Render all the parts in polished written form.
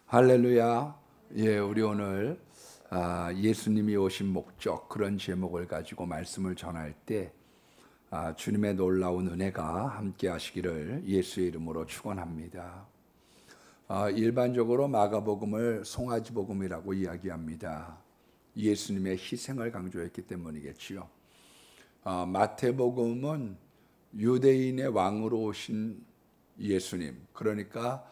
할렐루야. 예, 우리 오늘 예수님이 오신 목적 그런 제목을 가지고 말씀을 전할 때 주님의 놀라운 은혜가 함께 하시기를 예수의 이름으로 축원합니다. 일반적으로 마가복음을 송아지 복음이라고 이야기합니다. 예수님의 희생을 강조했기 때문이겠지요. 마태복음은 유대인의 왕으로 오신 예수님, 그러니까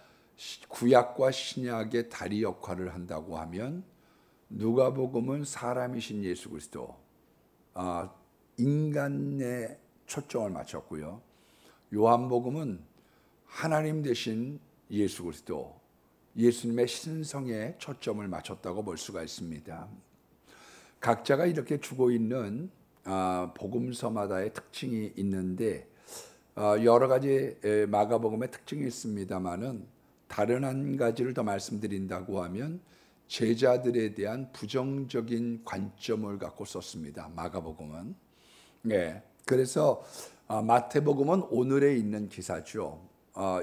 구약과 신약의 다리 역할을 한다고 하면, 누가복음은 사람이신 예수 그리스도, 인간에 초점을 맞췄고요. 요한복음은 하나님 되신 예수 그리스도, 예수님의 신성에 초점을 맞췄다고 볼 수가 있습니다. 각자가 이렇게 주고 있는 복음서마다의 특징이 있는데, 여러 가지 마가복음의 특징이 있습니다만은 다른 한 가지를 더 말씀드린다고 하면 제자들에 대한 부정적인 관점을 갖고 썼습니다. 마가복음은. 네, 그래서 마태복음은 오늘에 있는 기사죠.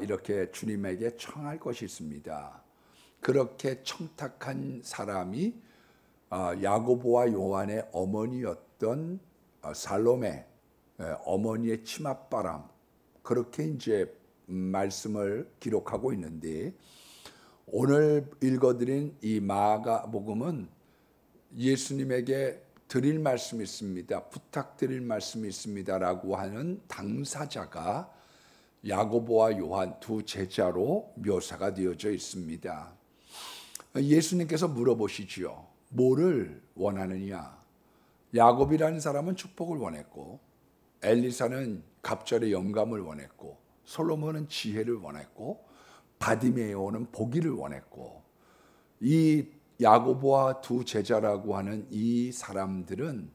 이렇게 주님에게 청할 것이 있습니다. 그렇게 청탁한 사람이 야고보와 요한의 어머니였던 살로메, 어머니의 치맛바람, 그렇게 이제 말씀을 기록하고 있는데, 오늘 읽어드린 이 마가복음은 예수님에게 드릴 말씀이 있습니다, 부탁드릴 말씀이 있습니다라고 하는 당사자가 야고보와 요한 두 제자로 묘사가 되어져 있습니다. 예수님께서 물어보시지요. 뭐를 원하느냐? 야곱이라는 사람은 축복을 원했고, 엘리사는 갑절의 영감을 원했고, 솔로몬은 지혜를 원했고, 바디메오는 보기를 원했고, 이 야고보와 두 제자라고 하는 이 사람들은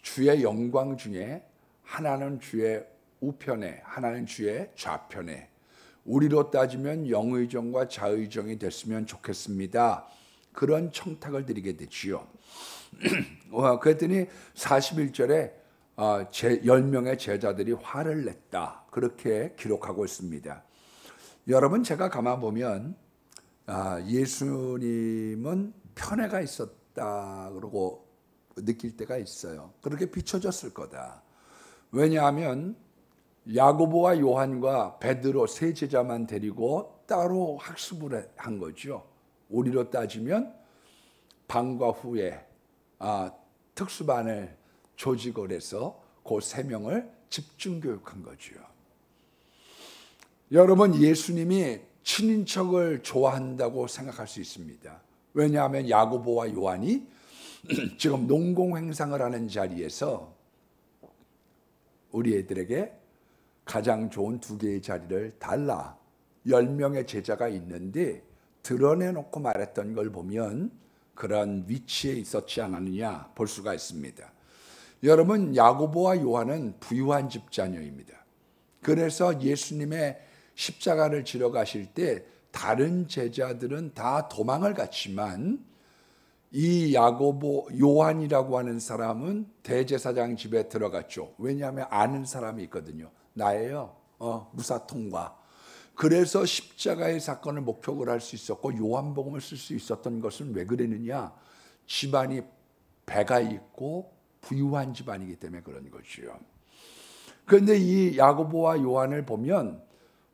주의 영광 중에 하나는 주의 우편에, 하나는 주의 좌편에, 우리로 따지면 영의정과 좌의정이 됐으면 좋겠습니다. 그런 청탁을 드리게 되지요. 그랬더니 41절에 10명의 제자들이 화를 냈다, 그렇게 기록하고 있습니다. 여러분, 제가 가만 보면 예수님은 편애가 있었다 그러고 느낄 때가 있어요. 그렇게 비춰졌을 거다. 왜냐하면 야고보와 요한과 베드로 세 제자만 데리고 따로 학습을 한 거죠. 우리로 따지면 방과 후에 특수반을 조직을 해서 그 세 명을 집중 교육한 거죠. 여러분, 예수님이 친인척을 좋아한다고 생각할 수 있습니다. 왜냐하면 야고보와 요한이 지금 농공행상을 하는 자리에서 우리 애들에게 가장 좋은 두 개의 자리를 달라, 10명의 제자가 있는데 드러내놓고 말했던 걸 보면 그런 위치에 있었지 않았느냐 볼 수가 있습니다. 여러분, 야고보와 요한은 부유한 집 자녀입니다. 그래서 예수님의 십자가를 지러 가실 때 다른 제자들은 다 도망을 갔지만, 이 야고보, 요한이라고 하는 사람은 대제사장 집에 들어갔죠. 왜냐하면 아는 사람이 있거든요. 나예요. 무사통과. 그래서 십자가의 사건을 목격을 할 수 있었고 요한복음을 쓸 수 있었던 것은 왜 그랬느냐? 집안이 배가 있고 부유한 집안이기 때문에 그런 거죠. 그런데 이 야고보와 요한을 보면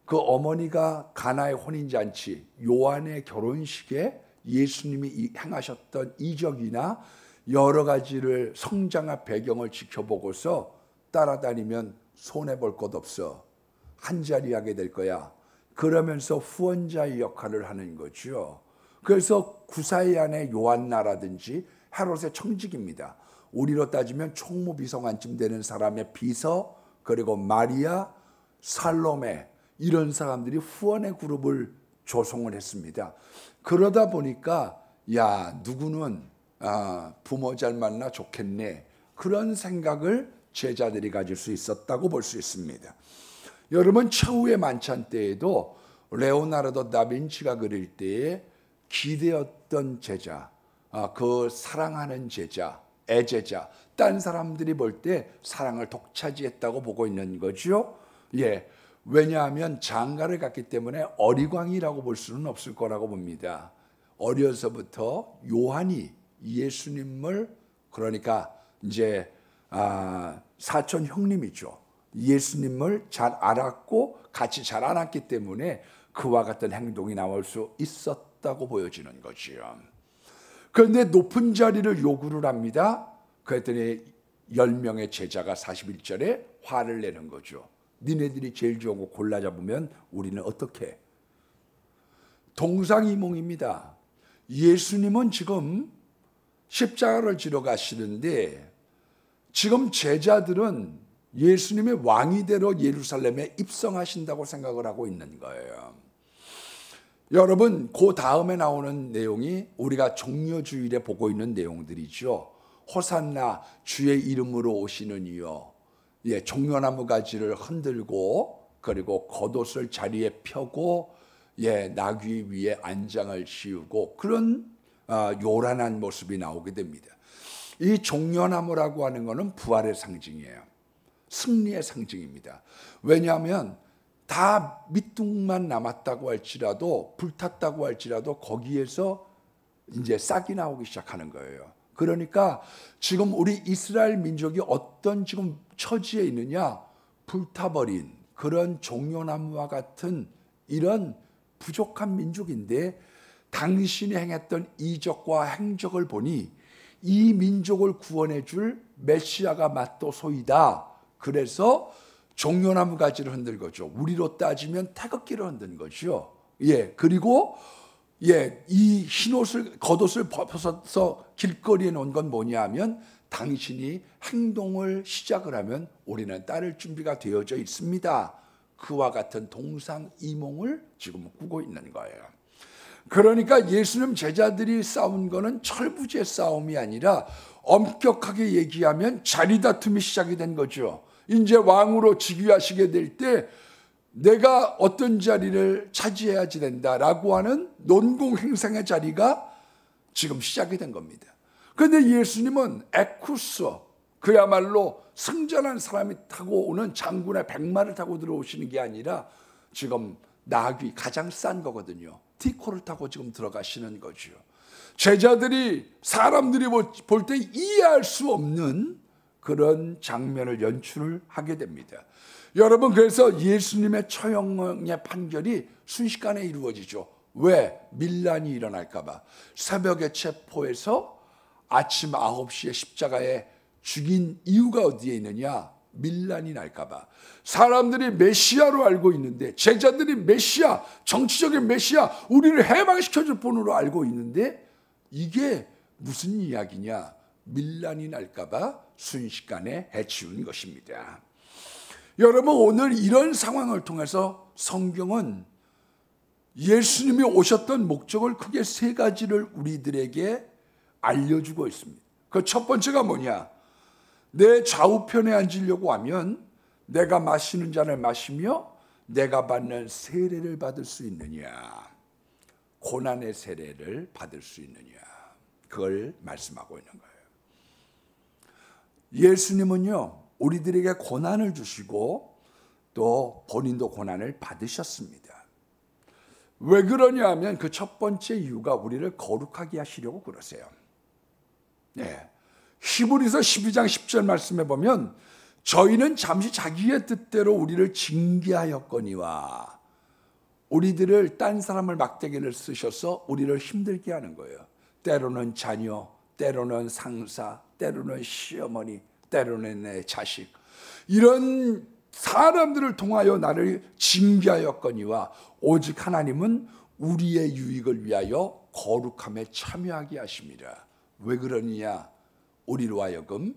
그 어머니가 가나의 혼인잔치, 요한의 결혼식에 예수님이 행하셨던 이적이나 여러 가지를 성장한 배경을 지켜보고서 따라다니면 손해볼 것 없어, 한자리 하게 될 거야, 그러면서 후원자의 역할을 하는 거죠. 그래서 구사의 아내 요한나라든지 헤롯의 청직입니다. 우리로 따지면 총무비서관쯤 되는 사람의 비서, 그리고 마리아, 살로메, 이런 사람들이 후원의 그룹을 조성을 했습니다. 그러다 보니까 누구는 부모 잘 만나 좋겠네, 그런 생각을 제자들이 가질 수 있었다고 볼 수 있습니다. 여러분, 최후의 만찬 때에도 레오나르도 다빈치가 그릴 때에 기대었던 제자, 그 사랑하는 제자, 애제자, 딴 사람들이 볼 때 사랑을 독차지했다고 보고 있는 거죠. 왜냐하면 장가를 갔기 때문에 어리광이라고 볼 수는 없을 거라고 봅니다. 어려서부터 요한이 예수님을, 그러니까 이제 사촌 형님이죠, 예수님을 잘 알았고 같이 자라났기 때문에 그와 같은 행동이 나올 수 있었다고 보여지는 거지요. 그런데 높은 자리를 요구를 합니다. 그랬더니 10명의 제자가 41절에 화를 내는 거죠. 니네들이 제일 좋은 거 골라 잡으면 우리는 어떻게? 동상이몽입니다. 예수님은 지금 십자가를 지러 가시는데 지금 제자들은 예수님의 왕위대로 예루살렘에 입성하신다고 생각을 하고 있는 거예요. 여러분, 그 다음에 나오는 내용이 우리가 종려주일에 보고 있는 내용들이죠. 호산나 주의 이름으로 오시는 이여. 종려나무 가지를 흔들고 그리고 겉옷을 자리에 펴고 나귀 위에 안장을 씌우고 그런 요란한 모습이 나오게 됩니다. 이 종려나무라고 하는 것은 부활의 상징이에요. 승리의 상징입니다. 왜냐하면 다 밑둥만 남았다고 할지라도, 불탔다고 할지라도 거기에서 이제 싹이 나오기 시작하는 거예요. 그러니까 지금 우리 이스라엘 민족이 어떤 지금 처지에 있느냐, 불타버린 그런 종려나무와 같은 이런 부족한 민족인데 당신이 행했던 이적과 행적을 보니 이 민족을 구원해 줄 메시아가 맞도소이다. 그래서 종려나무 가지를 흔들 거죠. 우리로 따지면 태극기를 흔든 거죠. 그리고 이 흰옷을, 겉옷을 벗어서 길거리에 놓은 건 뭐냐 하면 당신이 행동을 시작을 하면 우리는 따를 준비가 되어져 있습니다. 그와 같은 동상이몽을 지금 꾸고 있는 거예요. 그러니까 예수님 제자들이 싸운 거는 철부지의 싸움이 아니라 엄격하게 얘기하면 자리 다툼이 시작이 된 거죠. 이제 왕으로 즉위하시게 될 때 내가 어떤 자리를 차지해야지 된다라고 하는 논공행상의 자리가 지금 시작이 된 겁니다. 그런데 예수님은 에쿠스, 그야말로 승전한 사람이 타고 오는 장군의 백마를 타고 들어오시는 게 아니라 지금 나귀, 가장 싼 거거든요. 티코를 타고 지금 들어가시는 거죠. 제자들이, 사람들이 볼 때 이해할 수 없는 그런 장면을 연출을 하게 됩니다. 여러분, 그래서 예수님의 처형의 판결이 순식간에 이루어지죠. 왜? 밀란이 일어날까 봐. 새벽에 체포해서 아침 9시에 십자가에 죽인 이유가 어디에 있느냐? 밀란이 날까 봐. 사람들이 메시아로 알고 있는데, 제자들이 메시아, 정치적인 메시아, 우리를 해방시켜줄 분으로 알고 있는데 이게 무슨 이야기냐? 밀란이 날까 봐 순식간에 해치운 것입니다. 여러분, 오늘 이런 상황을 통해서 성경은 예수님이 오셨던 목적을 크게 세 가지를 우리들에게 알려주고 있습니다. 그 첫 번째가 뭐냐? 내 좌우편에 앉으려고 하면 내가 마시는 잔을 마시며 내가 받는 세례를 받을 수 있느냐? 고난의 세례를 받을 수 있느냐? 그걸 말씀하고 있는 거예요. 예수님은요, 우리들에게 고난을 주시고 또 본인도 고난을 받으셨습니다. 왜 그러냐 하면 그 첫 번째 이유가 우리를 거룩하게 하시려고 그러세요. 히브리서 12장 10절 말씀에 보면 저희는 잠시 자기의 뜻대로 우리를 징계하였거니와, 우리들을 딴 사람을 막대기를 쓰셔서 우리를 힘들게 하는 거예요. 때로는 자녀, 때로는 상사, 때로는 시어머니, 때로는 내 자식, 이런 사람들을 통하여 나를 징계하였거니와 오직 하나님은 우리의 유익을 위하여 거룩함에 참여하게 하십니다. 왜 그러느냐? 우리로 하여금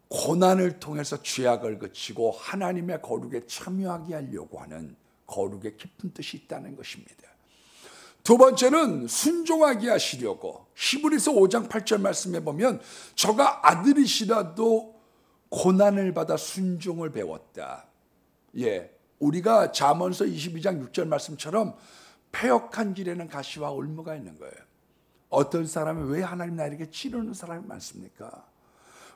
고난을 통해서 죄악을 그치고 하나님의 거룩에 참여하게 하려고 하는 거룩의 깊은 뜻이 있다는 것입니다. 두 번째는 순종하게 하시려고, 히브리서 5장 8절 말씀에 보면 저가 아들이시라도 고난을 받아 순종을 배웠다. 우리가 잠언서 22장 6절 말씀처럼 패역한 길에는 가시와 올무가 있는 거예요. 어떤 사람이 왜 하나님 나에게 치르는 사람이 많습니까?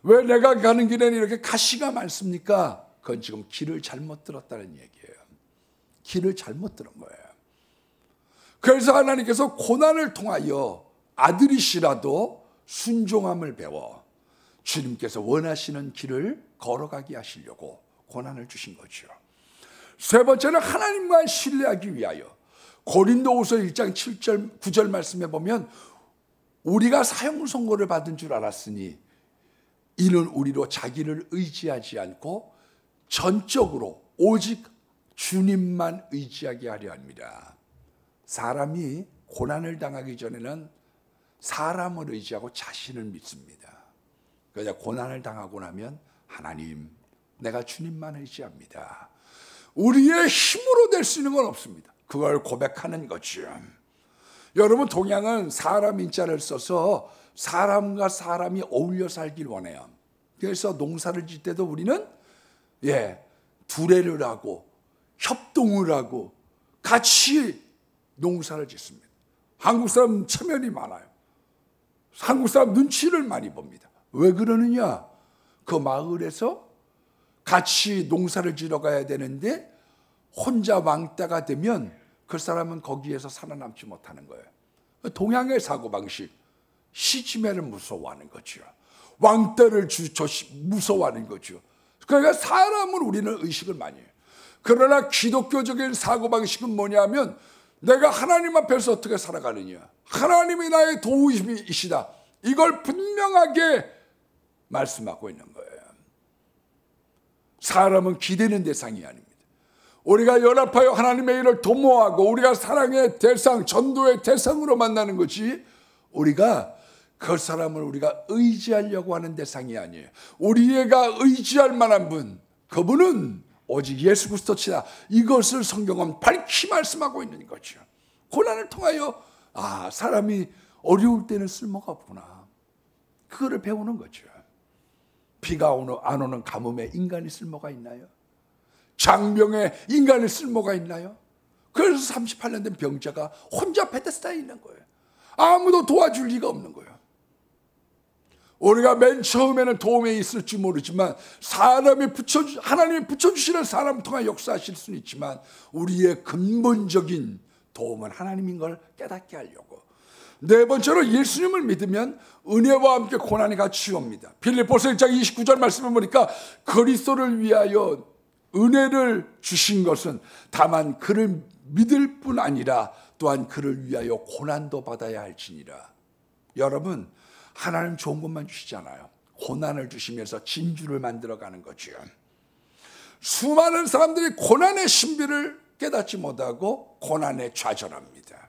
왜 내가 가는 길에는 이렇게 가시가 많습니까? 그건 지금 길을 잘못 들었다는 얘기예요. 길을 잘못 들은 거예요. 그래서 하나님께서 고난을 통하여 아들이시라도 순종함을 배워 주님께서 원하시는 길을 걸어가게 하시려고 고난을 주신 거죠. 세 번째는 하나님만 신뢰하기 위하여 고린도후서 1장 7절 9절 말씀에 보면 우리가 사형 선고를 받은 줄 알았으니 이는 우리로 자기를 의지하지 않고 전적으로 오직 주님만 의지하게 하려 합니다. 사람이 고난을 당하기 전에는 사람을 의지하고 자신을 믿습니다. 그러자 고난을 당하고 나면 하나님, 내가 주님만 의지합니다. 우리의 힘으로 될 수 있는 건 없습니다. 그걸 고백하는 거죠. 여러분, 동양은 사람 인자를 써서 사람과 사람이 어울려 살길 원해요. 그래서 농사를 짓 때도 우리는 두레를 하고 협동을 하고 같이 농사를 짓습니다. 한국 사람 체면이 많아요. 한국 사람 눈치를 많이 봅니다. 왜 그러느냐? 그 마을에서 같이 농사를 지러 가야 되는데 혼자 왕따가 되면 그 사람은 거기에서 살아남지 못하는 거예요. 동양의 사고방식, 시치매를 무서워하는 거죠. 왕따를 무서워하는 거죠. 그러니까 사람을 우리는 의식을 많이 해요. 그러나 기독교적인 사고방식은 뭐냐면 내가 하나님 앞에서 어떻게 살아가느냐, 하나님이 나의 도우심이시다, 이걸 분명하게 말씀하고 있는 거예요. 사람은 기대는 대상이 아닙니다. 우리가 연합하여 하나님의 일을 도모하고 우리가 사랑의 대상, 전도의 대상으로 만나는 것이, 우리가 그 사람을 우리가 의지하려고 하는 대상이 아니에요. 우리가 의지할 만한 분, 그분은 오직 예수 그리스도시다. 이것을 성경은 밝히 말씀하고 있는 거죠. 고난을 통하여 사람이 어려울 때는 쓸모가 없구나, 그거를 배우는 거죠. 비가 안 오는 가뭄에 인간이 쓸모가 있나요? 장병에 인간의 쓸모가 있나요? 그래서 38년 된 병자가 혼자 베데스다에 있는 거예요. 아무도 도와줄 리가 없는 거예요. 우리가 맨 처음에는 도움이 있을지 모르지만 하나님이 붙여주시는 사람을 통해 역사하실 수는 있지만 우리의 근본적인 도움은 하나님인 걸 깨닫게 하려고. 네 번째로 예수님을 믿으면 은혜와 함께 고난이 같이 옵니다. 빌립보서 1장 29절 말씀을 보니까 그리스도를 위하여 은혜를 주신 것은 다만 그를 믿을 뿐 아니라 또한 그를 위하여 고난도 받아야 할지니라. 여러분, 하나님 좋은 것만 주시잖아요. 고난을 주시면서 진주를 만들어가는 거죠. 수많은 사람들이 고난의 신비를 깨닫지 못하고 고난에 좌절합니다.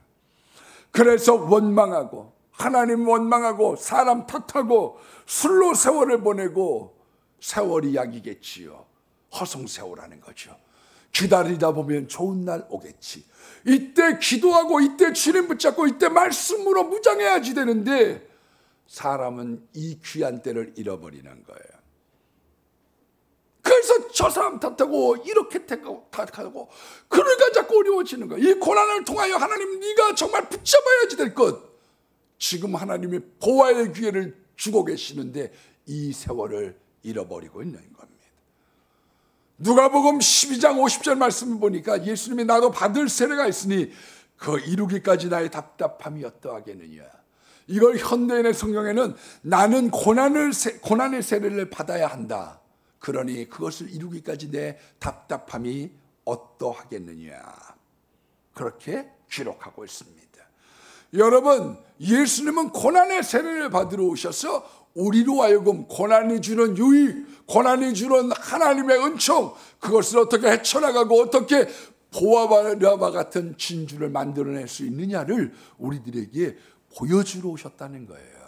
그래서 원망하고 하나님 원망하고 사람 탓하고 술로 세월을 보내고, 세월이 약이겠지요. 허송세월하는 거죠. 기다리다 보면 좋은 날 오겠지. 이때 기도하고 이때 주님 붙잡고 이때 말씀으로 무장해야지 되는데 사람은 이 귀한 때를 잃어버리는 거예요. 그래서 저 사람 탓하고 이렇게 탓하고 그러니까 자꾸 어려워지는 거예요. 이 고난을 통하여 하나님, 네가 정말 붙잡아야지 될 것. 지금 하나님이 보화의 기회를 주고 계시는데 이 세월을 잃어버리고 있는 겁니다. 누가복음 12장 50절 말씀을 보니까 예수님이 나도 받을 세례가 있으니 그 이루기까지 나의 답답함이 어떠하겠느냐. 이걸 현대인의 성경에는 나는 고난의 세례를 받아야 한다. 그러니 그것을 이루기까지 내 답답함이 어떠하겠느냐. 그렇게 기록하고 있습니다. 여러분, 예수님은 고난의 세례를 받으러 오셔서 우리로 하여금 고난이 주는 유익, 고난이 주는 하나님의 은총, 그것을 어떻게 헤쳐나가고 어떻게 보화와 같은 진주를 만들어낼 수 있느냐를 우리들에게 보여주러 오셨다는 거예요.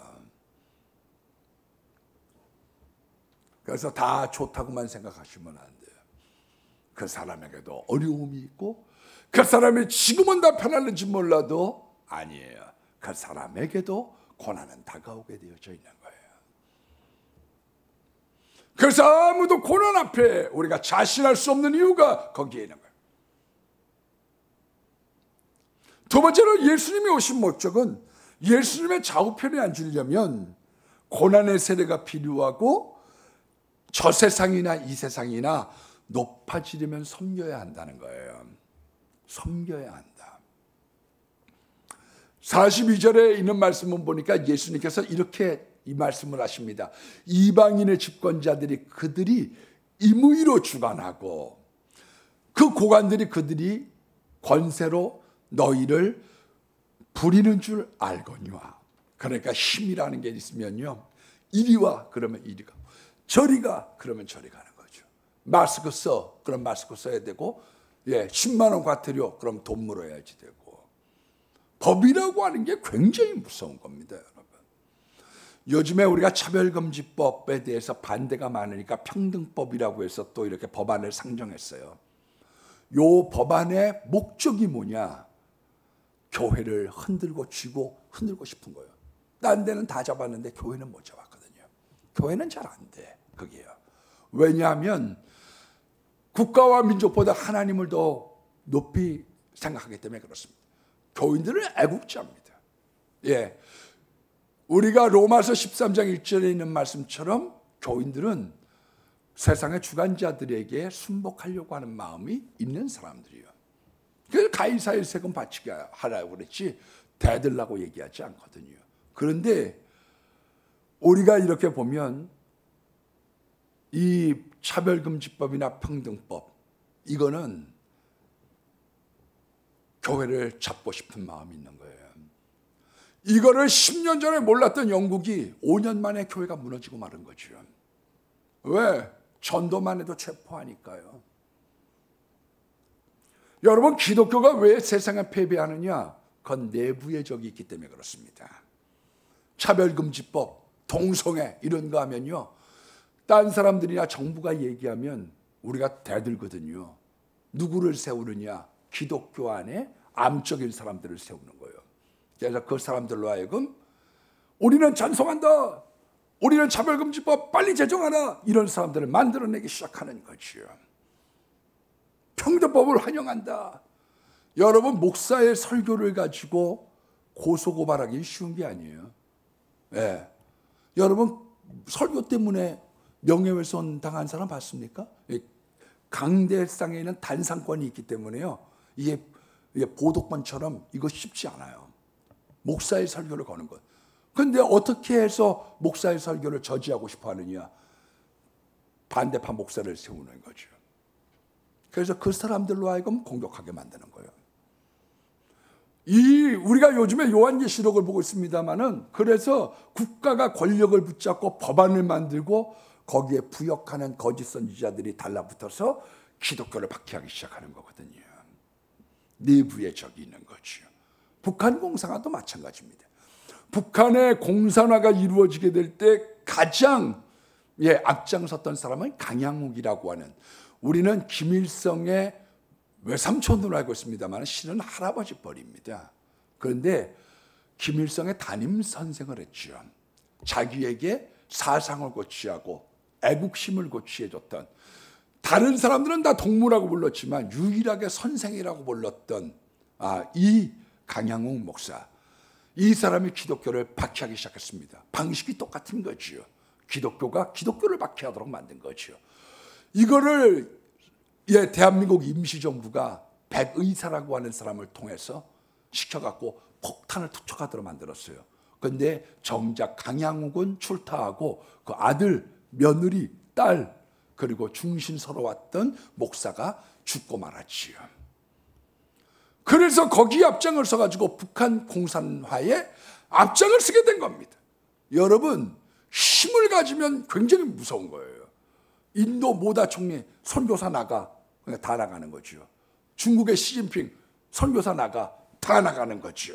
그래서 다 좋다고만 생각하시면 안 돼요. 그 사람에게도 어려움이 있고, 그 사람이 지금은 다 편안한지 몰라도 아니에요. 그 사람에게도 고난은 다가오게 되어져 있는 거예요. 그래서 아무도 고난 앞에 우리가 자신할 수 없는 이유가 거기에 있는 거예요. 두 번째로 예수님이 오신 목적은 예수님의 좌우편에 앉으려면 고난의 세례가 필요하고 저 세상이나 이 세상이나 높아지려면 섬겨야 한다는 거예요. 섬겨야 한다. 42절에 있는 말씀을 보니까 예수님께서 이렇게 이 말씀을 하십니다. 이방인의 집권자들이 그들이 임의로 주관하고 그 고관들이 그들이 권세로 너희를 부리는 줄 알거니와. 그러니까 힘이라는 게 있으면요, 이리 와 그러면 이리 가고, 저리 가 그러면 저리 가는 거죠. 마스크 써 그럼 마스크 써야 되고, 10만 원 과태료 그럼 돈 물어야지 되고. 법이라고 하는 게 굉장히 무서운 겁니다, 여러분. 요즘에 우리가 차별금지법에 대해서 반대가 많으니까 평등법이라고 해서 또 이렇게 법안을 상정했어요. 요 법안의 목적이 뭐냐? 교회를 흔들고 쥐고 흔들고 싶은 거예요. 딴 데는 다 잡았는데 교회는 못 잡았거든요. 교회는 잘 안 돼, 그게요. 왜냐하면 국가와 민족보다 하나님을 더 높이 생각하기 때문에 그렇습니다. 교인들은 애국자입니다. 우리가 로마서 13장 1절에 있는 말씀처럼 교인들은 세상의 주관자들에게 순복하려고 하는 마음이 있는 사람들이에요. 그래서 가이사의 세금 바치게 하라고 그랬지 대들라고 얘기하지 않거든요. 그런데 우리가 이렇게 보면 이 차별금지법이나 평등법, 이거는 교회를 잡고 싶은 마음이 있는 거예요. 이거를 10년 전에 몰랐던 영국이 5년 만에 교회가 무너지고 마른 거죠. 왜? 전도만 해도 체포하니까요. 여러분, 기독교가 왜 세상에 패배하느냐? 그건 내부의 적이 있기 때문에 그렇습니다. 차별금지법, 동성애 이런 거 하면요, 딴 사람들이나 정부가 얘기하면 우리가 대들거든요. 누구를 세우느냐? 기독교 안에 암적인 사람들을 세우는 거예요. 그래서 그 사람들로 하여금 우리는 찬성한다, 우리는 차별금지법 빨리 제정하라, 이런 사람들을 만들어내기 시작하는 거지요. 평등법을 환영한다. 여러분, 목사의 설교를 가지고 고소고발하기 쉬운 게 아니에요. 여러분, 설교 때문에 명예훼손 당한 사람 봤습니까? 강대상에 있는 단상권이 있기 때문에요, 이게 보도권처럼 이거 쉽지 않아요. 목사의 설교를 거는 것. 그런데 어떻게 해서 목사의 설교를 저지하고 싶어 하느냐? 반대파 목사를 세우는 거죠. 그래서 그 사람들로 하여금 공격하게 만드는 거예요. 우리가 요즘에 요한계시록을 보고 있습니다만은, 그래서 국가가 권력을 붙잡고 법안을 만들고 거기에 부역하는 거짓 선지자들이 달라붙어서 기독교를 박해하기 시작하는 거거든요. 내부의 적이 있는 거죠. 북한 공산화도 마찬가지입니다. 북한의 공산화가 이루어지게 될 때 가장 앞장섰던 사람은 강양욱이라고 하는, 우리는 김일성의 외삼촌으로 알고 있습니다만 실은 할아버지 뻘입니다. 그런데 김일성의 담임 선생을 했죠. 자기에게 사상을 고취하고 애국심을 고취해줬던, 다른 사람들은 다 동무라고 불렀지만 유일하게 선생이라고 불렀던 이 강양욱 목사, 이 사람이 기독교를 박해하기 시작했습니다. 방식이 똑같은 거지요. 기독교가 기독교를 박해하도록 만든 거지요. 이거를 대한민국 임시정부가 백의사라고 하는 사람을 통해서 시켜갖고 폭탄을 투척하도록 만들었어요. 그런데 정작 강양욱은 출타하고 그 아들, 며느리, 딸, 그리고 중신 서러웠던 목사가 죽고 말았지요. 그래서 거기에 앞장을 서가지고 북한 공산화에 앞장을 서게 된 겁니다. 여러분, 힘을 가지면 굉장히 무서운 거예요. 인도 모다 총리 선교사 나가, 그냥 다 나가는 거죠. 중국의 시진핑 선교사 나가, 다 나가는 거죠.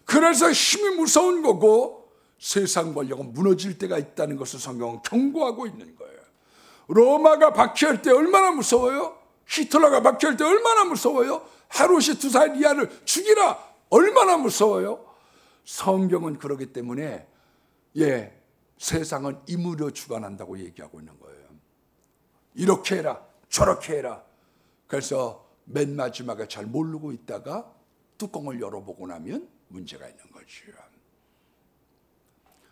그래서 힘이 무서운 거고, 세상 권력은 무너질 때가 있다는 것을 성경은 경고하고 있는 거예요. 로마가 박해할 때 얼마나 무서워요? 히틀러가 박해할 때 얼마나 무서워요? 하루시 두사리아를 죽이라, 얼마나 무서워요? 성경은 그렇기 때문에 세상은 임의로 주관한다고 얘기하고 있는 거예요. 이렇게 해라, 저렇게 해라. 그래서 맨 마지막에 잘 모르고 있다가 뚜껑을 열어보고 나면 문제가 있는 거죠.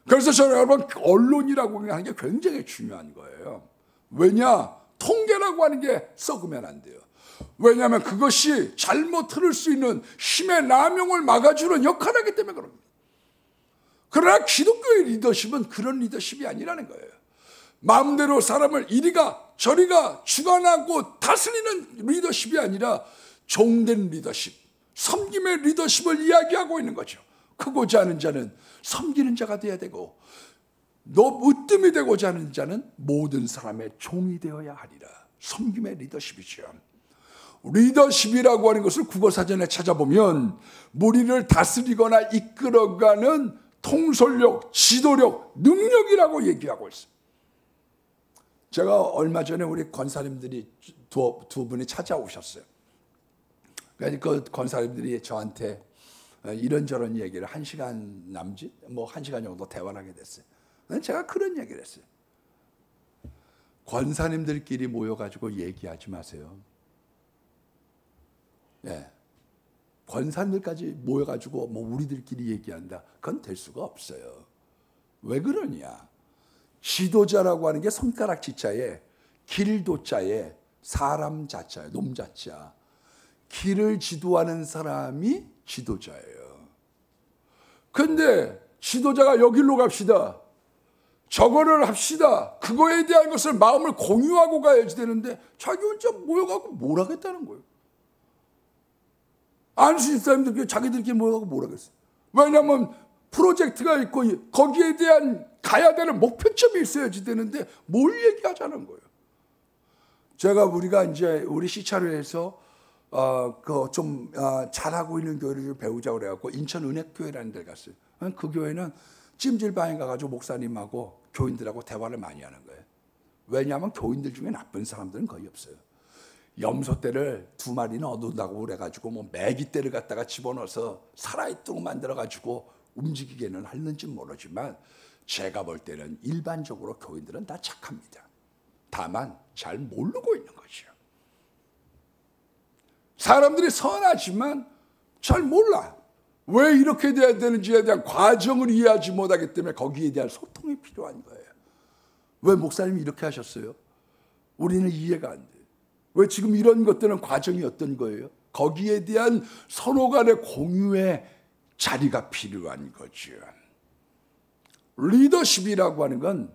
그래서 저는 여러분, 언론이라고 하는 게 굉장히 중요한 거예요. 왜냐? 통계라고 하는 게 썩으면 안 돼요. 왜냐하면 그것이 잘못 흐를 수 있는 힘의 남용을 막아주는 역할을 하기 때문에 그럽니다. 그러나 기독교의 리더십은 그런 리더십이 아니라는 거예요. 마음대로 사람을 이리가 저리가 주관하고 다스리는 리더십이 아니라 종된 리더십, 섬김의 리더십을 이야기하고 있는 거죠. 크고자 하는 자는 섬기는 자가 되어야 되고 으뜸이 되고자 하는 자는 모든 사람의 종이 되어야 하리라. 섬김의 리더십이죠. 리더십이라고 하는 것을 국어사전에 찾아보면 무리를 다스리거나 이끌어가는 통솔력, 지도력, 능력이라고 얘기하고 있어요. 제가 얼마 전에 우리 권사님들이 두 분이 찾아오셨어요. 그러니까 그 권사님들이 저한테 이런저런 얘기를 1시간 남짓, 1시간 정도 대화를 하게 됐어요. 제가 그런 얘기를 했어요. 권사님들끼리 모여가지고 얘기하지 마세요. 예. 권사님들까지 모여가지고 우리들끼리 얘기한다. 그건 될 수가 없어요. 왜 그러냐? 지도자라고 하는 게 손가락 지자에 길도자에 사람 자자에 놈자자. 길을 지도하는 사람이 지도자예요. 근데 지도자가 여기로 갑시다. 저거를 합시다. 그거에 대한 것을 마음을 공유하고 가야지 되는데 자기 혼자 모여가고 뭘 하겠다는 거예요. 안수인 사람들끼리 자기들끼리 모여가고 뭘 하겠어요. 왜냐하면 프로젝트가 있고 거기에 대한 가야 되는 목표점이 있어야지 되는데 뭘 얘기하자는 거예요. 우리가 이제 우리 시차로에서 좀 잘하고 있는 교회를 배우자고 그래갖고 인천 은혜교회라는 데 갔어요. 그 교회는 찜질방에 가가지고 목사님하고 교인들하고 대화를 많이 하는 거예요. 왜냐하면 교인들 중에 나쁜 사람들은 거의 없어요. 염소떼를 2마리는 얻는다고 그래가지고 메기떼를 갖다가 집어넣어서 살아있도록 만들어가지고 움직이게는 하는지 모르지만 제가 볼 때는 일반적으로 교인들은 다 착합니다. 다만 잘 모르고 있는 거죠. 사람들이 선하지만 잘 몰라. 왜 이렇게 돼야 되는지에 대한 과정을 이해하지 못하기 때문에 거기에 대한 소통이 필요한 거예요. 왜 목사님이 이렇게 하셨어요? 우리는 이해가 안 돼요. 왜 지금 이런 것들은 과정이 어떤 거예요? 거기에 대한 서로 간의 공유의 자리가 필요한 거죠. 리더십이라고 하는 건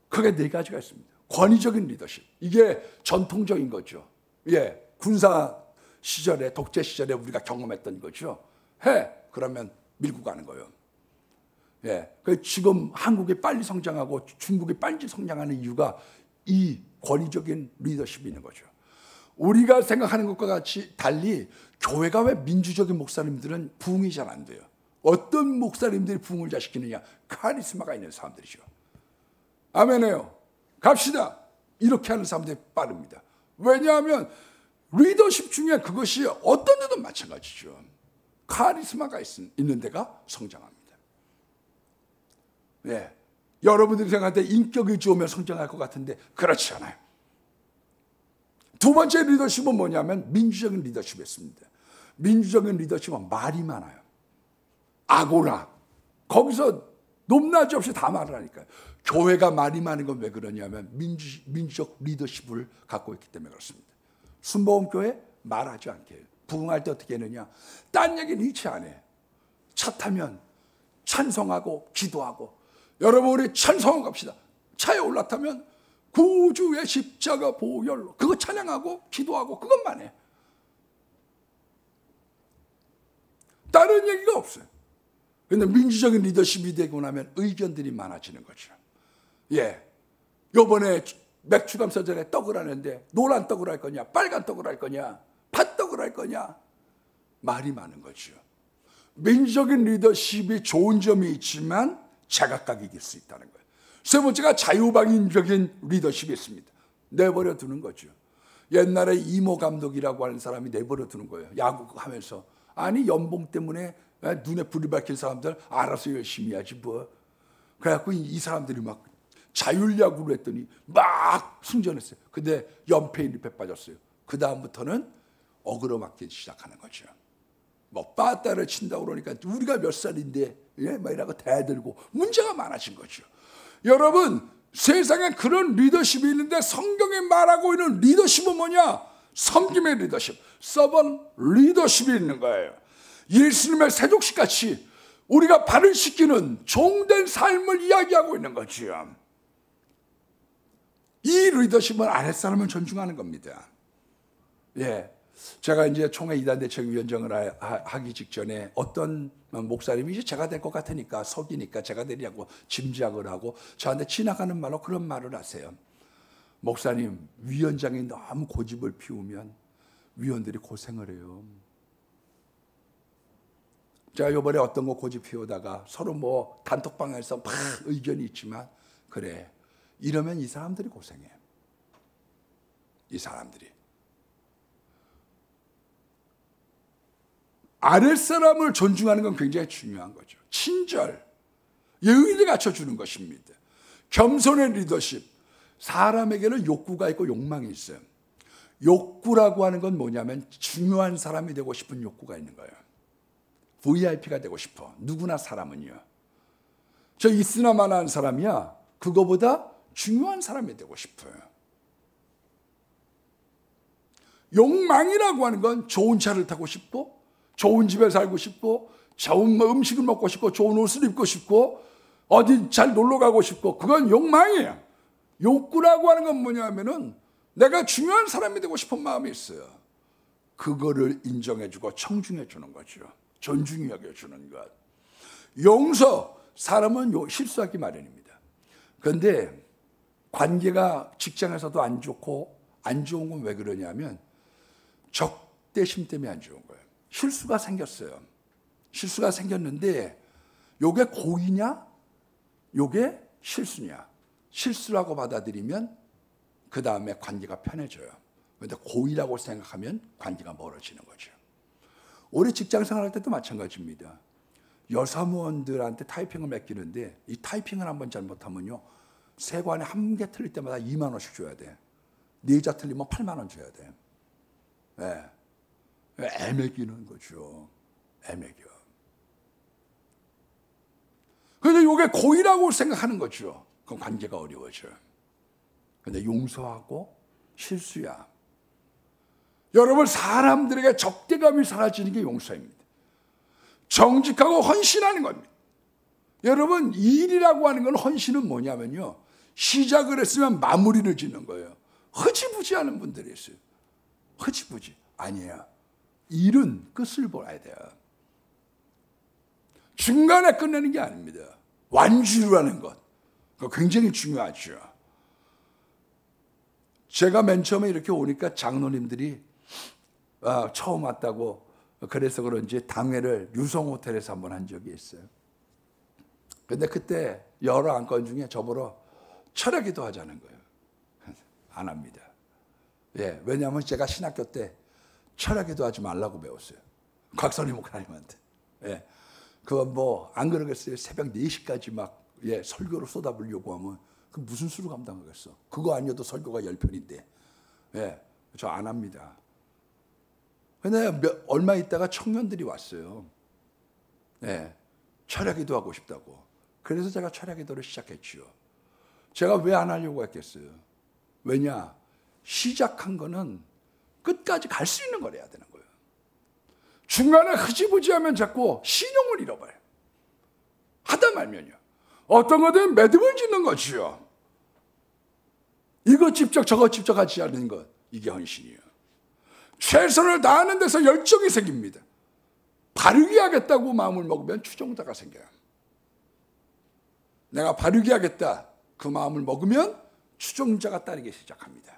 크게 4가지가 있습니다. 권위적인 리더십. 이게 전통적인 거죠. 예, 군사 시절에, 독재 시절에 우리가 경험했던 거죠. 그러면 밀고 가는 거예요. 예, 지금 한국이 빨리 성장하고 중국이 빨리 성장하는 이유가 이 권위적인 리더십이 있는 거죠. 우리가 생각하는 것과 같이 달리 교회가 왜 민주적인 목사님들은 부흥이 잘 안 돼요. 어떤 목사님들이 부흥을 잘 시키느냐? 카리스마가 있는 사람들이죠. 아멘해요. 갑시다. 이렇게 하는 사람들이 빠릅니다. 왜냐하면 리더십 중에 그것이 어떤 데도 마찬가지죠. 카리스마가 있는 데가 성장합니다. 네. 여러분들이 생각할 때 인격이 좋으면 성장할 것 같은데 그렇지 않아요. 2번째 리더십은 뭐냐면 민주적인 리더십이었습니다. 민주적인 리더십은 말이 많아요. 아고라. 거기서 높낮이 없이 다 말을 하니까요. 교회가 말이 많은 건 왜 그러냐면 민주적 리더십을 갖고 있기 때문에 그렇습니다. 순복음교회 말하지 않게 해요. 부흥할 때 어떻게 했느냐. 딴 얘기는 일체 안 해요. 차 타면 찬송하고 기도하고. 여러분 우리 찬송하고 갑시다. 차에 올라타면 구주의 십자가 보혈로 그거 찬양하고 기도하고 그것만 해. 다른 얘기가 없어요. 그런데 민주적인 리더십이 되고 나면 의견들이 많아지는 거죠. 예, 요번에 맥주감사절에 떡을 하는데 노란 떡을 할 거냐 빨간 떡을 할 거냐 팥떡을 할 거냐 말이 많은 거죠. 민주적인 리더십이 좋은 점이 있지만 제각각일 수 있다는 거예요. 3번째가 자유방임적인 리더십이 있습니다. 내버려 두는 거죠. 옛날에 이모 감독이라고 하는 사람이 내버려 두는 거예요. 야구하면서. 아니 연봉 때문에 눈에 불이 밝힌 사람들 알아서 열심히 해야지 뭐. 그래갖고 이 사람들이 막 자율야구를 했더니 막 승전했어요. 근데 연패인립에 빠졌어요. 그 다음부터는 어그러맞기 시작하는 거죠. 뭐 빠따를 친다고 그러니까 우리가 몇 살인데 막 이라고 대들고 문제가 많아진 거죠. 여러분 세상에 그런 리더십이 있는데 성경에 말하고 있는 리더십은 뭐냐? 섬김의 리더십, 서번 리더십이 있는 거예요. 예수님의 세족식 같이 우리가 발을 씻기는 종된 삶을 이야기하고 있는 거지요. 이 리더십은 아랫사람을 존중하는 겁니다. 예. 제가 이제 총회 이단대책위원장을 하기 직전에 어떤 목사님이 이제 제가 될 것 같으니까 속이니까 제가 되냐고 짐작을 하고 저한테 지나가는 말로 그런 말을 하세요. 목사님, 위원장이 너무 고집을 피우면 위원들이 고생을 해요. 제가 이번에 어떤 거 고집 피우다가 서로 뭐 단톡방에서 막 의견이 있지만 그래, 이러면 이 사람들이 고생해. 이 사람들이. 아랫사람을 존중하는 건 굉장히 중요한 거죠. 친절, 예의를 갖춰주는 것입니다. 겸손의 리더십. 사람에게는 욕구가 있고 욕망이 있어요. 욕구라고 하는 건 뭐냐면 중요한 사람이 되고 싶은 욕구가 있는 거예요. VIP가 되고 싶어. 누구나 사람은요. 저 있으나마나한 사람이야. 그거보다 중요한 사람이 되고 싶어요. 욕망이라고 하는 건 좋은 차를 타고 싶고 좋은 집에 살고 싶고 좋은 음식을 먹고 싶고 좋은 옷을 입고 싶고 어디 잘 놀러 가고 싶고 그건 욕망이에요. 욕구라고 하는 건 뭐냐면은 내가 중요한 사람이 되고 싶은 마음이 있어요. 그거를 인정해주고 청중해주는 거죠. 존중히 여겨주는 것. 용서, 사람은 실수하기 마련입니다. 그런데 관계가 직장에서도 안 좋고 안 좋은 건 왜 그러냐면 적대심 때문에 안 좋은 거예요. 실수가 생겼어요. 실수가 생겼는데 요게 고의냐? 요게 실수냐? 실수라고 받아들이면 그 다음에 관계가 편해져요. 그런데 고의라고 생각하면 관계가 멀어지는 거죠. 올해 직장 생활할 때도 마찬가지입니다. 여사무원들한테 타이핑을 맡기는데 이 타이핑을 한번 잘못하면요. 세관에 한 개 틀릴 때마다 2만 원씩 줘야 돼. 4자 틀리면 8만 원 줘야 돼. 네. 애매기는 거죠. 애매겨. 그런데 이게 고의라고 생각하는 거죠. 그럼 관계가 어려워져요. 그런데 용서하고 실수야. 여러분, 사람들에게 적대감이 사라지는 게 용서입니다. 정직하고 헌신하는 겁니다. 여러분, 일이라고 하는 건 헌신은 뭐냐면요. 시작을 했으면 마무리를 짓는 거예요. 흐지부지하는 분들이 있어요. 흐지부지. 아니에요. 일은 끝을 봐야 돼요. 중간에 끝내는 게 아닙니다. 완주라는 것. 그거 굉장히 중요하죠. 제가 맨 처음에 이렇게 오니까 장로님들이 처음 왔다고 그래서 그런지 당회를 유성호텔에서 한번 한 적이 있어요. 근데 그때 여러 안건 중에 저보러 철야기도 하자는 거예요. 안 합니다. 예, 왜냐하면 제가 신학교 때 철야기도 하지 말라고 배웠어요. 곽선희 목사님한테. 예, 그건 뭐 안 그러겠어요. 새벽 4시까지 막 설교를 쏟아부으려고 하면 그 무슨 수로 감당하겠어. 그거 아니어도 설교가 10편인데. 예, 저 안 합니다. 근데 얼마 있다가 청년들이 왔어요. 예, 철야기도 하고 싶다고. 그래서 제가 철야기도를 시작했지요. 제가 왜 안 하려고 했겠어요? 왜냐? 시작한 거는 끝까지 갈 수 있는 걸 해야 되는 거예요. 중간에 흐지부지하면 자꾸 신용을 잃어버려요. 하다 말면요. 어떤 거든 매듭을 짓는 거지요. 이거 직접 저거 직접 하지 않는 것. 이게 헌신이에요. 최선을 다하는 데서 열정이 생깁니다. 바르게 하겠다고 마음을 먹으면 추종자가 생겨요. 내가 바르게 하겠다. 그 마음을 먹으면 추종자가 따르기 시작합니다.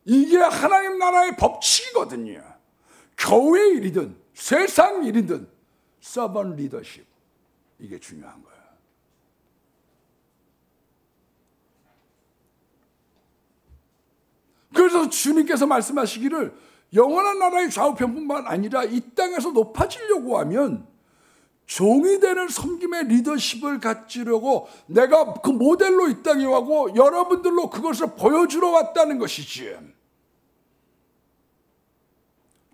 이게 하나님 나라의 법칙이거든요. 교회 일이든 세상 일이든 서번 리더십. 이게 중요한 거예요. 그래서 주님께서 말씀하시기를 영원한 나라의 좌우편뿐만 아니라 이 땅에서 높아지려고 하면 종이 되는 섬김의 리더십을 갖추려고 내가 그 모델로 이 땅에 와고 여러분들로 그것을 보여주러 왔다는 것이지.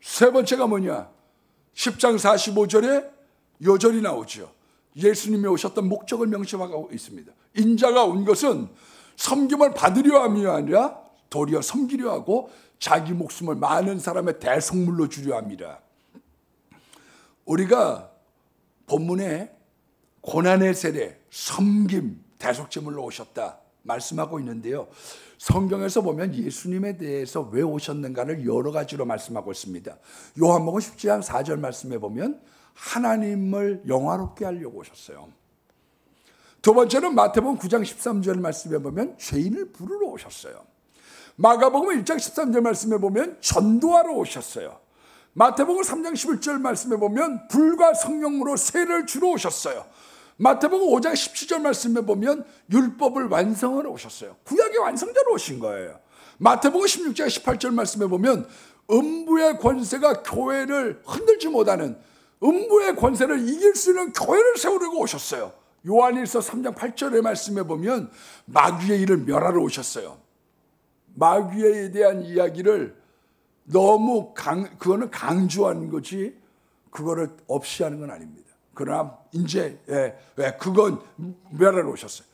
세 번째가 뭐냐? 10장 45절에 요절이 나오죠. 예수님이 오셨던 목적을 명시하고 있습니다. 인자가 온 것은 섬김을 받으려 함이 아니라 도리어 섬기려 하고 자기 목숨을 많은 사람의 대속물로 주려 합니다. 우리가 본문에 고난의 세례, 섬김, 대속제물로 오셨다 말씀하고 있는데요. 성경에서 보면 예수님에 대해서 왜 오셨는가를 여러 가지로 말씀하고 있습니다. 요한복음 10장 4절 말씀에 보면 하나님을 영화롭게 하려고 오셨어요. 두 번째는 마태복음 9장 13절 말씀에 보면 죄인을 부르러 오셨어요. 마가복음 1장 13절 말씀에 보면 전도하러 오셨어요. 마태복음 3장 11절 말씀에 보면 불과 성령으로 세례를 주러 오셨어요. 마태복음 5장 17절 말씀에 보면 율법을 완성하러 오셨어요. 구약의 완성자로 오신 거예요. 마태복음 16장 18절 말씀에 보면 음부의 권세가 교회를 흔들지 못하는, 음부의 권세를 이길 수 있는 교회를 세우려고 오셨어요. 요한일서 3장 8절의 말씀에 보면 마귀의 일을 멸하러 오셨어요. 마귀에 대한 이야기를 너무 그거는 강조하는 거지 그거를 없이 하는 건 아닙니다. 그러나 이제 그건 멸하러 오셨어요.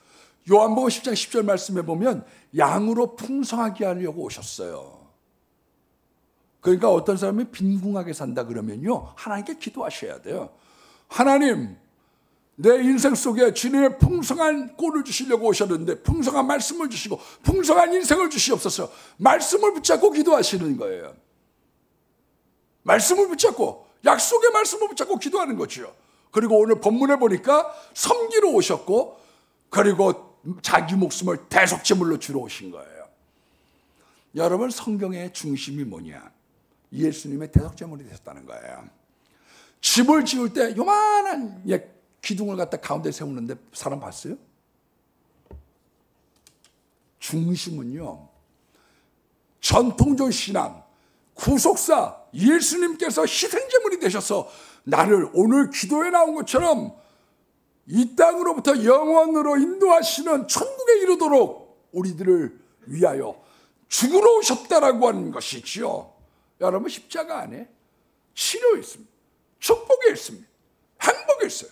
요한복음 10장 10절 말씀에 보면 양으로 풍성하게 하려고 오셨어요. 그러니까 어떤 사람이 빈궁하게 산다 그러면요, 하나님께 기도하셔야 돼요. 하나님, 내 인생 속에 주님의 풍성한 꼴을 주시려고 오셨는데 풍성한 말씀을 주시고 풍성한 인생을 주시옵소서. 말씀을 붙잡고 기도하시는 거예요. 말씀을 붙잡고, 약속의 말씀을 붙잡고 기도하는 거죠. 그리고 오늘 본문에 보니까 섬기러 오셨고, 그리고 자기 목숨을 대속제물로 주러 오신 거예요. 여러분, 성경의 중심이 뭐냐? 예수님의 대속제물이 되셨다는 거예요. 집을 지을 때 요만한 기둥을 갖다 가운데 세우는데 사람 봤어요? 중심은요, 전통적 신앙, 구속사 예수님께서 희생제물이 되셔서 나를 오늘 기도에 나온 것처럼 이 땅으로부터 영원으로 인도하시는 천국에 이르도록 우리들을 위하여 죽으러 오셨다라고 하는 것이지요. 여러분, 십자가 안에 치료가 있습니다. 축복이 있습니다. 행복이 있어요.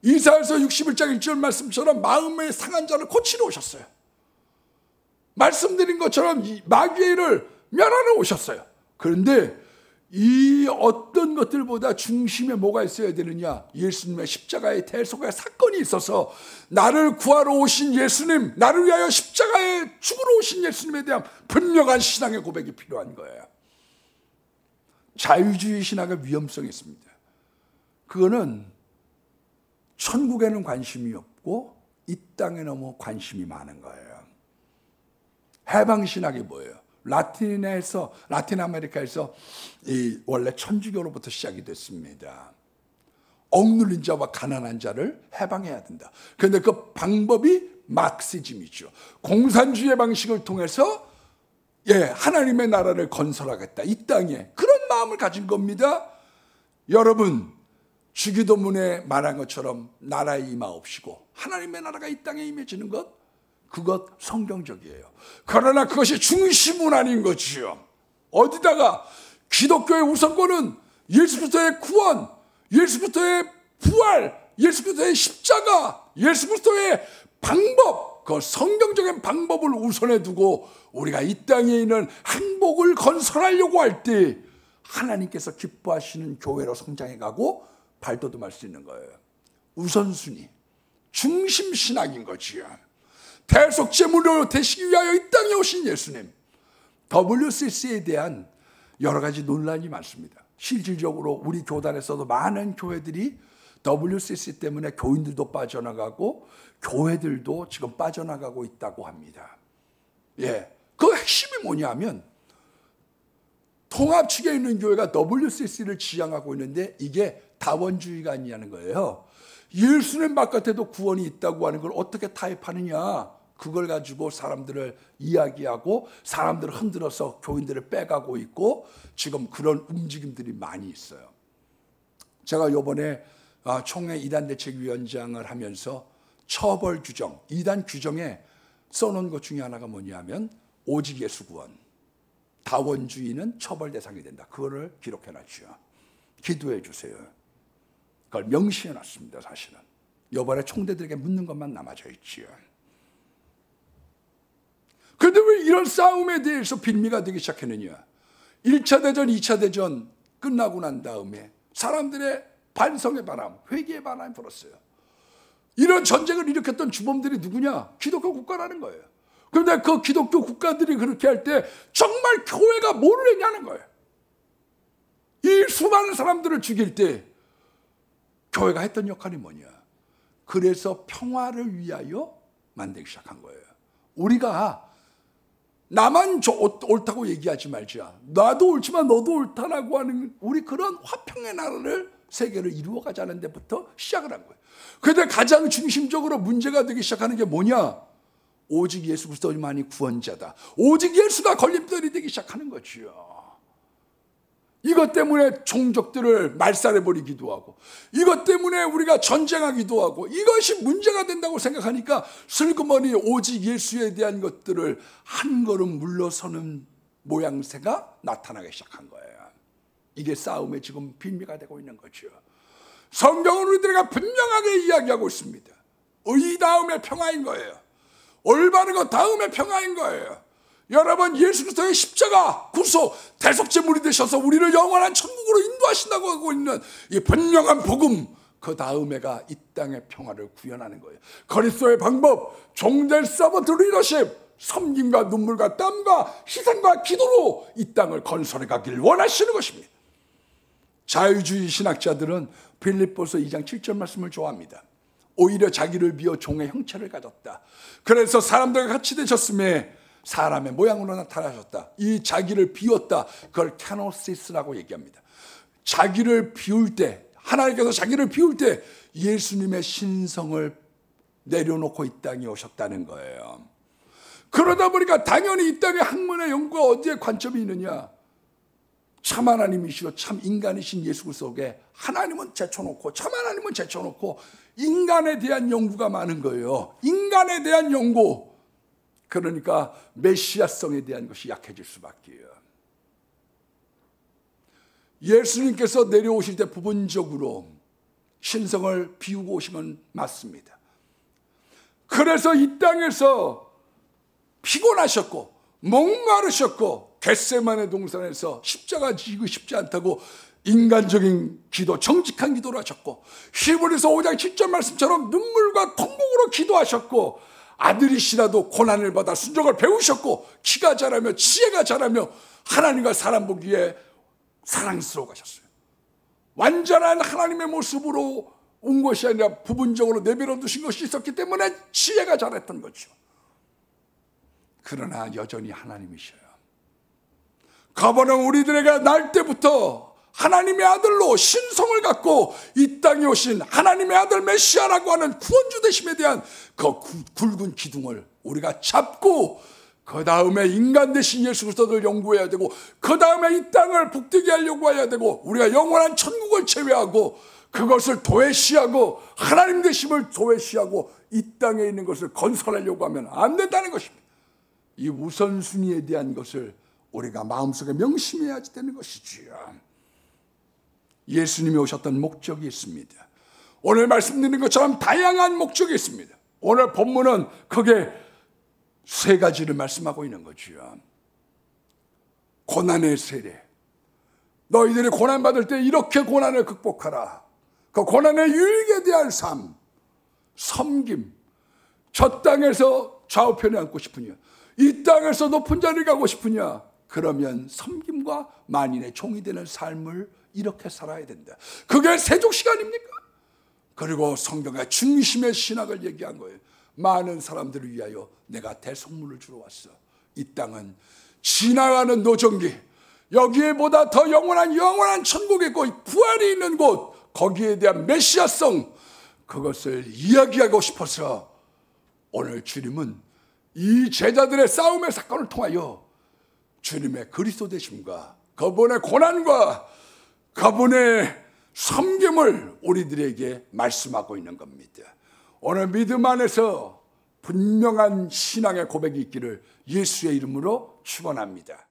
이사야서 61장 1절 말씀처럼 마음의 상한 자를 고치러 오셨어요. 말씀드린 것처럼 마귀의 일을 멸하러 오셨어요. 그런데 이 어떤 것들보다 중심에 뭐가 있어야 되느냐? 예수님의 십자가의 대속의 사건이 있어서 나를 구하러 오신 예수님, 나를 위하여 십자가에 죽으러 오신 예수님에 대한 분명한 신앙의 고백이 필요한 거예요. 자유주의 신학의 위험성이 있습니다. 그거는 천국에는 관심이 없고 이 땅에 너무 관심이 많은 거예요. 해방신학이 뭐예요? 라틴 아메리카에서 원래 천주교로부터 시작이 됐습니다. 억눌린 자와 가난한 자를 해방해야 된다. 그런데 그 방법이 마크시즘이죠. 공산주의 방식을 통해서 하나님의 나라를 건설하겠다. 이 땅에 그런 마음을 가진 겁니다. 여러분, 주기도문에 말한 것처럼 나라에 임하옵시고 하나님의 나라가 이 땅에 임해지는 것, 그것 성경적이에요. 그러나 그것이 중심은 아닌 거지요. 어디다가 기독교의 우선권은 예수 그리스도의 구원, 예수 그리스도의 부활, 예수 그리스도의 십자가, 예수 그리스도의 방법, 그 성경적인 방법을 우선해 두고 우리가 이 땅에 있는 행복을 건설하려고 할 때 하나님께서 기뻐하시는 교회로 성장해 가고 발돋움할 수 있는 거예요. 우선순위, 중심신학인 거지요. 대속제물로 되시기 위하여 이 땅에 오신 예수님. WCC에 대한 여러 가지 논란이 많습니다. 실질적으로 우리 교단에서도 많은 교회들이 WCC 때문에 교인들도 빠져나가고 교회들도 지금 빠져나가고 있다고 합니다. 그 핵심이 뭐냐면 통합 측에 있는 교회가 WCC를 지향하고 있는데 이게 다원주의가 아니냐는 거예요. 예수님 바깥에도 구원이 있다고 하는 걸 어떻게 타협하느냐. 그걸 가지고 사람들을 이야기하고 사람들을 흔들어서 교인들을 빼가고 있고 지금 그런 움직임들이 많이 있어요. 제가 이번에 총회 이단대책위원장을 하면서 처벌 규정, 이단 규정에 써놓은 것 중에 하나가 뭐냐면 오직 예수 구원, 다원주의는 처벌 대상이 된다. 그거를 기록해놨죠. 기도해 주세요. 그걸 명시해놨습니다. 사실은 이번에 총대들에게 묻는 것만 남아져 있지요. 그런데 왜 이런 싸움에 대해서 빌미가 되기 시작했느냐? 1차 대전, 2차 대전 끝나고 난 다음에 사람들의 반성의 바람, 회개의 바람이 불었어요. 이런 전쟁을 일으켰던 주범들이 누구냐? 기독교 국가라는 거예요. 그런데 그 기독교 국가들이 그렇게 할 때 정말 교회가 뭘 했냐는 거예요. 이 수많은 사람들을 죽일 때 교회가 했던 역할이 뭐냐? 그래서 평화를 위하여 만들기 시작한 거예요. 우리가 나만 옳다고 얘기하지 말자. 나도 옳지만 너도 옳다라고 하는 우리 그런 화평의 나라를 세계를 이루어가자는 데부터 시작을 한 거예요. 그런데 가장 중심적으로 문제가 되기 시작하는 게 뭐냐? 오직 예수 그리스도만이 구원자다. 오직 예수가 걸림돌이 되기 시작하는 거지요. 이것 때문에 종족들을 말살해버리기도 하고, 이것 때문에 우리가 전쟁하기도 하고, 이것이 문제가 된다고 생각하니까 슬그머니 오직 예수에 대한 것들을 한 걸음 물러서는 모양새가 나타나기 시작한 거예요. 이게 싸움의 지금 빌미가 되고 있는 거죠. 성경은 우리들에게 분명하게 이야기하고 있습니다. 의 다음에 평화인 거예요. 올바른 것 다음에 평화인 거예요. 여러분, 예수 그리스도의 십자가 구속 대속제물이 되셔서 우리를 영원한 천국으로 인도하신다고 하고 있는 이 분명한 복음, 그 다음에가 이 땅의 평화를 구현하는 거예요. 그리스도의 방법, 종될 서번트 리더십, 섬김과 눈물과 땀과 희생과 기도로 이 땅을 건설해 가길 원하시는 것입니다. 자유주의 신학자들은 빌립보서 2장 7절 말씀을 좋아합니다. 오히려 자기를 비워 종의 형체를 가졌다. 그래서 사람들과 같이 되셨음에 사람의 모양으로 나타나셨다. 이 자기를 비웠다. 그걸 캐노시스라고 얘기합니다. 자기를 비울 때, 하나님께서 자기를 비울 때 예수님의 신성을 내려놓고 이 땅에 오셨다는 거예요. 그러다 보니까 당연히 이 땅의 학문의 연구가 어디에 관점이 있느냐? 참 하나님이시고 참 인간이신 예수 그리스도에 하나님은 제쳐놓고 참 하나님은 제쳐놓고 인간에 대한 연구가 많은 거예요. 인간에 대한 연구. 그러니까 메시아성에 대한 것이 약해질 수밖에요. 예수님께서 내려오실 때 부분적으로 신성을 비우고 오신 건 맞습니다. 그래서 이 땅에서 피곤하셨고 목마르셨고 겟세마네 동산에서 십자가 지고 싶지 않다고 인간적인 기도, 정직한 기도를 하셨고, 히브리서 5장 7절 말씀처럼 눈물과 통곡으로 기도하셨고, 아들이시라도 고난을 받아 순종을 배우셨고, 키가 자라며 지혜가 자라며 하나님과 사람 보기에 사랑스러워 가셨어요. 완전한 하나님의 모습으로 온 것이 아니라 부분적으로 내버려 두신 것이 있었기 때문에 지혜가 자랐던 거죠. 그러나 여전히 하나님이셔요. 그분은 우리들에게 날 때부터 하나님의 아들로 신성을 갖고 이 땅에 오신 하나님의 아들 메시아라고 하는 구원주 되심에 대한 그 굵은 기둥을 우리가 잡고, 그 다음에 인간 되신 예수 그리스도를 연구해야 되고, 그 다음에 이 땅을 복되게 하려고 해야 되고, 우리가 영원한 천국을 제외하고 그것을 도외시하고 하나님 되심을 도외시하고 이 땅에 있는 것을 건설하려고 하면 안 된다는 것입니다. 이 우선순위에 대한 것을 우리가 마음속에 명심해야 되는 것이지요. 예수님이 오셨던 목적이 있습니다. 오늘 말씀드린 것처럼 다양한 목적이 있습니다. 오늘 본문은 크게 세 가지를 말씀하고 있는 거지요. 고난의 세례. 너희들이 고난받을 때 이렇게 고난을 극복하라. 그 고난의 유익에 대한 삶. 섬김. 저 땅에서 좌우편에 앉고 싶으냐, 이 땅에서 높은 자리에 가고 싶으냐, 그러면 섬김과 만인의 종이 되는 삶을 이렇게 살아야 된다. 그게 세족 시간입니까? 그리고 성경의 중심의 신학을 얘기한 거예요. 많은 사람들을 위하여 내가 대속물을 주러 왔어. 이 땅은 지나가는 노정기, 여기에 보다 더 영원한 천국이 있고 부활이 있는 곳, 거기에 대한 메시아성, 그것을 이야기하고 싶어서 오늘 주님은 이 제자들의 싸움의 사건을 통하여 주님의 그리스도 되심과 그분의 고난과 그분의 섬김을 우리들에게 말씀하고 있는 겁니다. 오늘 믿음 안에서 분명한 신앙의 고백이 있기를 예수의 이름으로 축원합니다.